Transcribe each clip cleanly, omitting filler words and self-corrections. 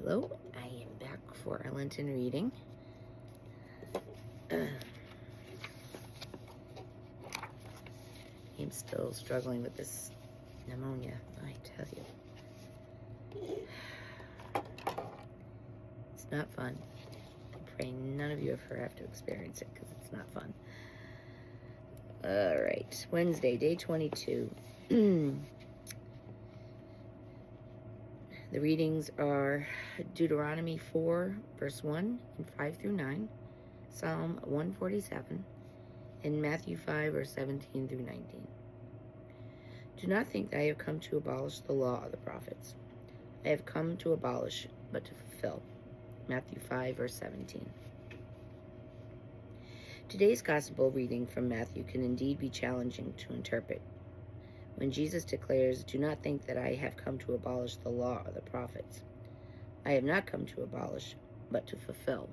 Hello, I am back for our Lenten reading. I'm still struggling with this pneumonia, I tell you. It's not fun. I pray none of you ever have to experience it because it's not fun. All right, Wednesday, day 22. The readings are Deuteronomy 4, verse 1 and 5 through 9, Psalm 147, and Matthew 5, verse 17 through 19. Do not think that I have come to abolish the law of the prophets. I have come to abolish, but to fulfill. Matthew 5, verse 17. Today's gospel reading from Matthew can indeed be challenging to interpret. When Jesus declares, "Do not think that I have come to abolish the law or the prophets. I have not come to abolish, but to fulfill."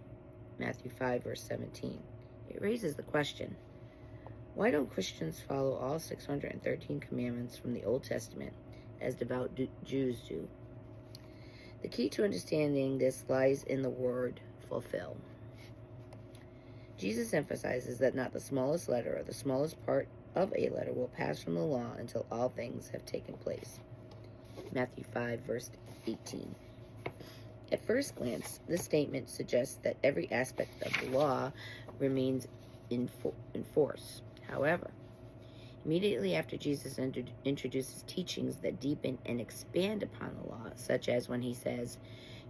Matthew 5, verse 17. It raises the question, why don't Christians follow all 613 commandments from the Old Testament as devout Jews do? The key to understanding this lies in the word fulfill. Jesus emphasizes that not the smallest letter or the smallest part of a letter will pass from the law until all things have taken place. Matthew 5, verse 18. At first glance, this statement suggests that every aspect of the law remains in force. However, immediately after Jesus introduces teachings that deepen and expand upon the law, such as when he says,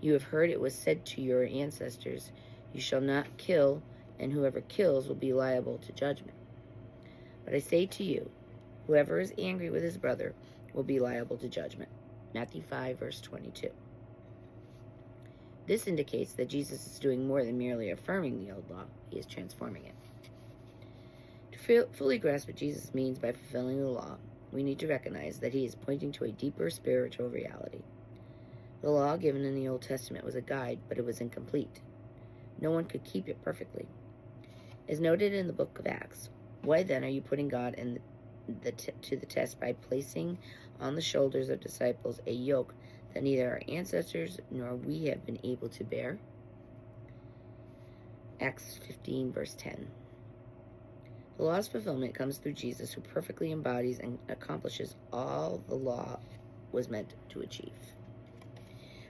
"You have heard it was said to your ancestors, 'You shall not kill, and whoever kills will be liable to judgment.' But I say to you, whoever is angry with his brother will be liable to judgment." Matthew 5, verse 22. This indicates that Jesus is doing more than merely affirming the old law. He is transforming it. To fully grasp what Jesus means by fulfilling the law, we need to recognize that he is pointing to a deeper spiritual reality. The law given in the Old Testament was a guide, but it was incomplete. No one could keep it perfectly. As noted in the book of Acts, why then are you putting God to the test by placing on the shoulders of disciples a yoke that neither our ancestors nor we have been able to bear? Acts 15, verse 10. The law's fulfillment comes through Jesus, who perfectly embodies and accomplishes all the law was meant to achieve.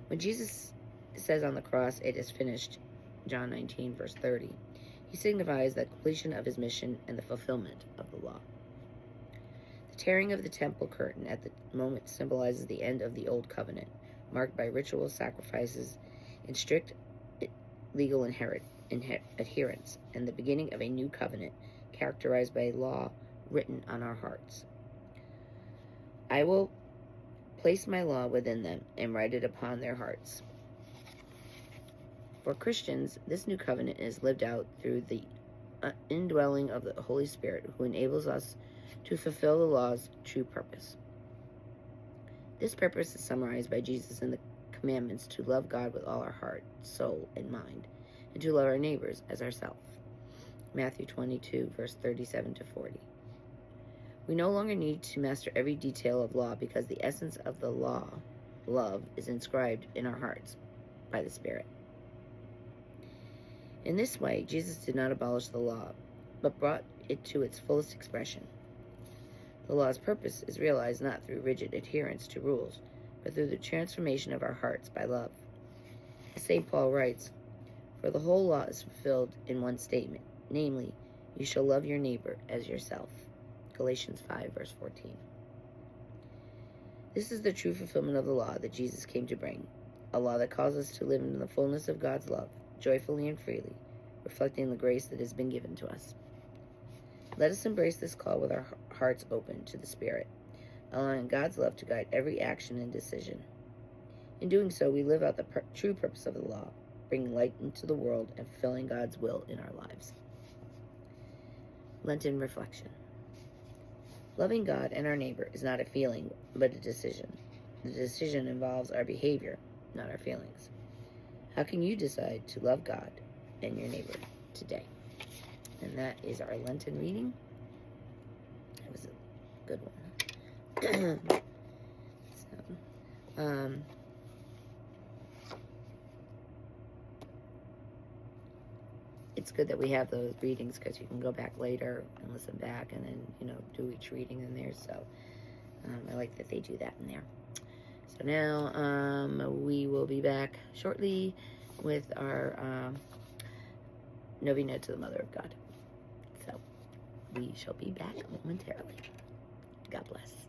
When Jesus says on the cross, "It is finished," John 19, verse 30, he signifies the completion of his mission and the fulfillment of the law. The tearing of the temple curtain at the moment symbolizes the end of the old covenant, marked by ritual sacrifices and strict legal adherence, and the beginning of a new covenant characterized by a law written on our hearts. "I will place my law within them and write it upon their hearts." For Christians, this new covenant is lived out through the indwelling of the Holy Spirit, who enables us to fulfill the law's true purpose. This purpose is summarized by Jesus in the commandments to love God with all our heart, soul, and mind, and to love our neighbors as ourselves. Matthew 22, verse 37 to 40. We no longer need to master every detail of law because the essence of the law, love, is inscribed in our hearts by the Spirit. In this way, Jesus did not abolish the law, but brought it to its fullest expression. The law's purpose is realized not through rigid adherence to rules, but through the transformation of our hearts by love. As St. Paul writes, "For the whole law is fulfilled in one statement, namely, you shall love your neighbor as yourself." Galatians 5, verse 14. This is the true fulfillment of the law that Jesus came to bring, a law that calls us to live in the fullness of God's love, joyfully and freely, reflecting the grace that has been given to us. Let us embrace this call with our hearts open to the Spirit, allowing God's love to guide every action and decision. In doing so, we live out the true purpose of the law, bringing light into the world and fulfilling God's will in our lives. Lenten reflection. Loving God and our neighbor is not a feeling, but a decision. The decision involves our behavior, not our feelings. How can you decide to love God and your neighbor today? And that is our Lenten reading. It was a good one. it's good that we have those readings because you can go back later and listen back and then, do each reading in there. So I like that they do that in there. So now we will be back shortly with our novena to the Mother of God. So we shall be back momentarily. God bless.